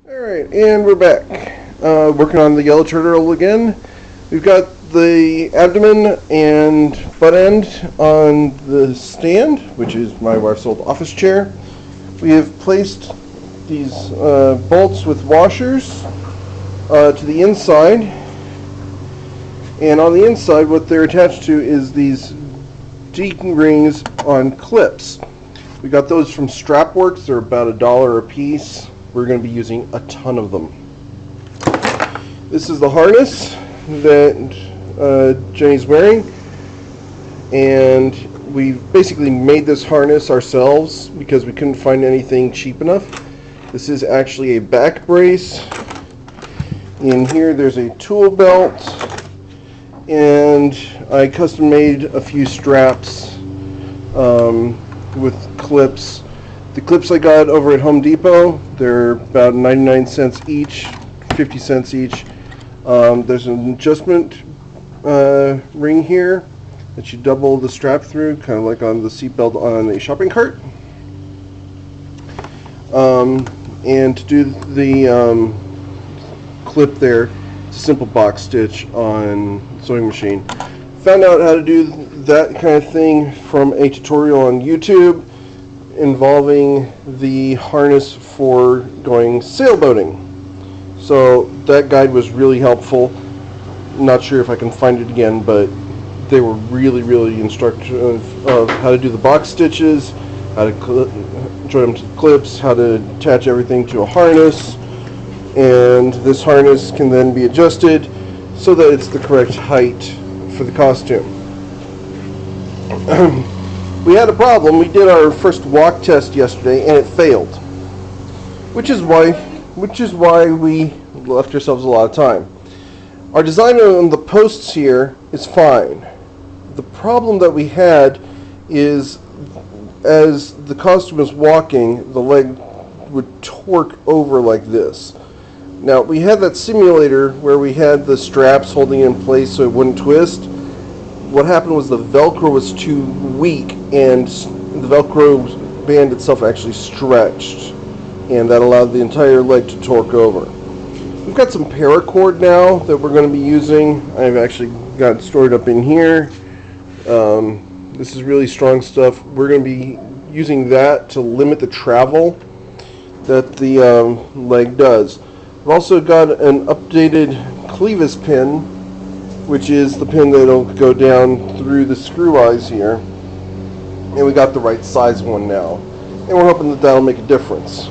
Alright, and we're back. Working on the yellow turtle again. We've got the abdomen and butt end on the stand, which is my wife's old office chair. We have placed these bolts with washers to the inside. And on the inside, what they're attached to is these D-rings on clips. We got those from Strapworks. They're about $1 a piece. We're going to be using a ton of them. This is the harness that Jenny's wearing, and we basically made this harness ourselves because we couldn't find anything cheap enough. This is actually a back brace. In here there's a tool belt, and I custom made a few straps with clips. The clips I got over at Home Depot, they're about 99 cents each, 50 cents each. There's an adjustment ring here that you double the strap through, kind of like on the seatbelt on a shopping cart. And to do the clip there, it's a simple box stitch on sewing machine. Found out how to do that kind of thing from a tutorial on YouTube involving the harness for going sailboating. So that guide was really helpful. Not sure if I can find it again, but they were really instructive of how to do the box stitches, how to join them to the clips, how to attach everything to a harness, and this harness can then be adjusted so that it's the correct height for the costume. We had a problem. We did our first walk test yesterday and it failed, which is why we left ourselves a lot of time. Our design on the posts here is fine. The problem that we had is as the costume was walking, the leg would torque over like this. Now, we had that simulator where we had the straps holding it in place so it wouldn't twist. What happened was the Velcro was too weak, and the Velcro band itself actually stretched, and that allowed the entire leg to torque over. We've got some paracord now that we're going to be using. I've actually got it stored up in here. This is really strong stuff. We're going to be using that to limit the travel that the leg does. I've also got an updated clevis pin, which is the pin that'll go down through the screw eyes here. And we got the right size one now. And we're hoping that that'll make a difference.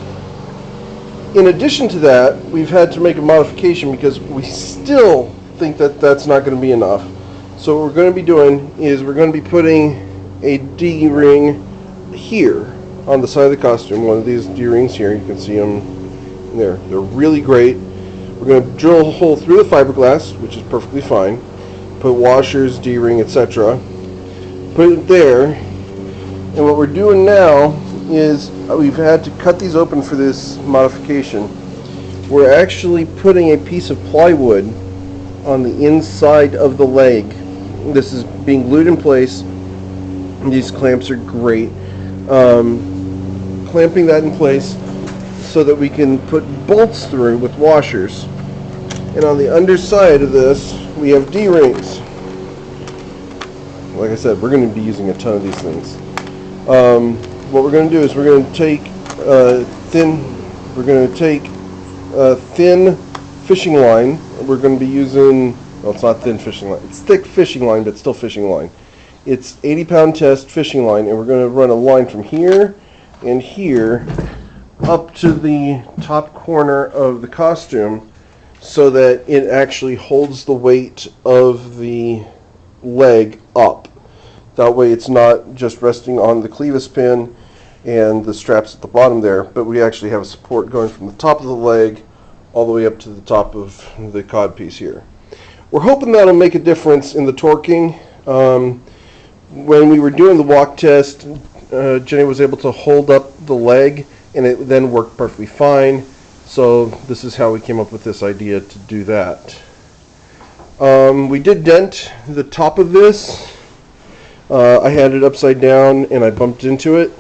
In addition to that, we've had to make a modification because we still think that that's not going to be enough. So what we're going to be doing is we're going to be putting a D-ring here on the side of the costume. One of these D-rings here, you can see them there. They're really great. We're going to drill a hole through the fiberglass, which is perfectly fine. Put washers, D-ring, etc. Put it there. And what we're doing now is we've had to cut these open for this modification. We're actually putting a piece of plywood on the inside of the leg. This is being glued in place. These clamps are great. Clamping that in place so that we can put bolts through with washers. And on the underside of this, we have D-rings. Like I said, we're going to be using a ton of these things. What we're going to do is we're going to take thin fishing line. We're going to be using, well, it's not thin fishing line. It's thick fishing line, but still fishing line. It's 80-pound test fishing line, and we're going to run a line from here and here up to the top corner of the costume so that it actually holds the weight of the leg up. That way it's not just resting on the clevis pin and the straps at the bottom there, but we actually have a support going from the top of the leg all the way up to the top of the cod piece here. We're hoping that'll make a difference in the torquing. When we were doing the walk test, Jenny was able to hold up the leg, and it then worked perfectly fine. So this is how we came up with this idea to do that. We did dent the top of this. I had it upside down and I bumped into it.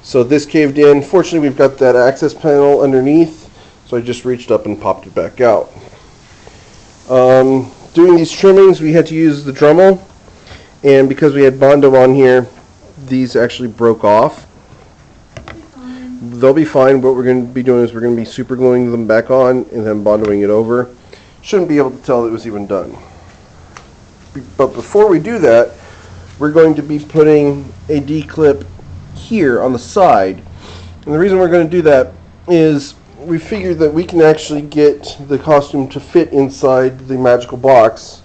So this caved in. Fortunately, we've got that access panel underneath, So I just reached up and popped it back out. Doing these trimmings, we had to use the Dremel, and because we had Bondo on here, these actually broke off. They'll be fine. What we're going to be doing is we're going to be super gluing them back on and then Bondoing it over. Shouldn't be able to tell it was even done. But before we do that, we're going to be putting a D-clip here on the side. And the reason we're going to do that is we figured that we can actually get the costume to fit inside the magical box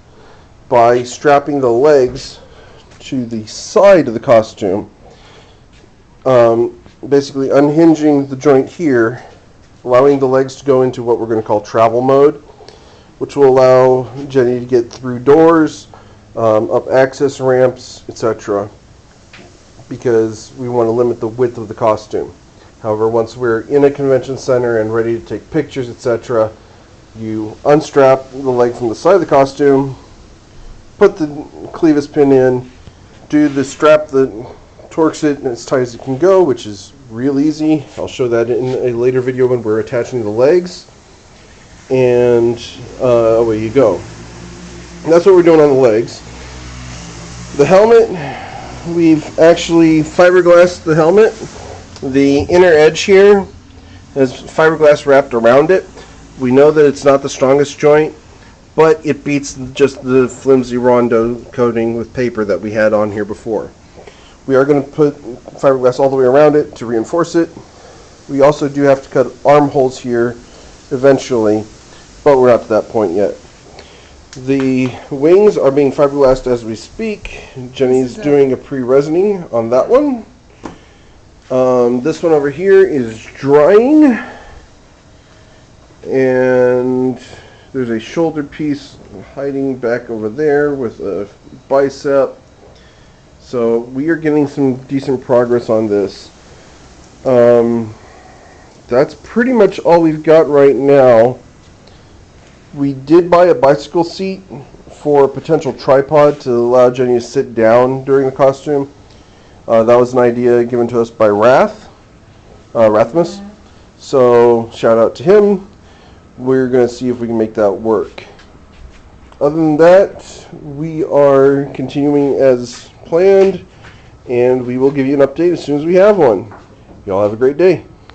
by strapping the legs to the side of the costume, basically unhinging the joint here, allowing the legs to go into what we're going to call travel mode, which will allow Jenny to get through doors, up access ramps, etc., because we want to limit the width of the costume. However, once we're in a convention center and ready to take pictures, etc., you unstrap the leg from the side of the costume, put the clevis pin in, do the strap that torques it as tight as it can go, which is real easy. I'll show that in a later video when we're attaching the legs. And away you go. And that's what we're doing on the legs. The helmet, we've actually fiberglassed the helmet. The inner edge here has fiberglass wrapped around it. We know that it's not the strongest joint, but it beats just the flimsy Rondo coating with paper that we had on here before. We are going to put fiberglass all the way around it to reinforce it. We also do have to cut armholes here eventually, but we're not to that point yet. The wings are being fiberglassed as we speak. Jenny's doing a pre-resining on that one. This one over here is drying, and there's a shoulder piece hiding back over there with a bicep. So we are getting some decent progress on this. That's pretty much all we've got right now. We did buy a bicycle seat for a potential tripod to allow Jenny to sit down during the costume. That was an idea given to us by Rathmus. So shout out to him. We're going to see if we can make that work. Other than that, we are continuing as planned, and we will give you an update as soon as we have one. Y'all have a great day.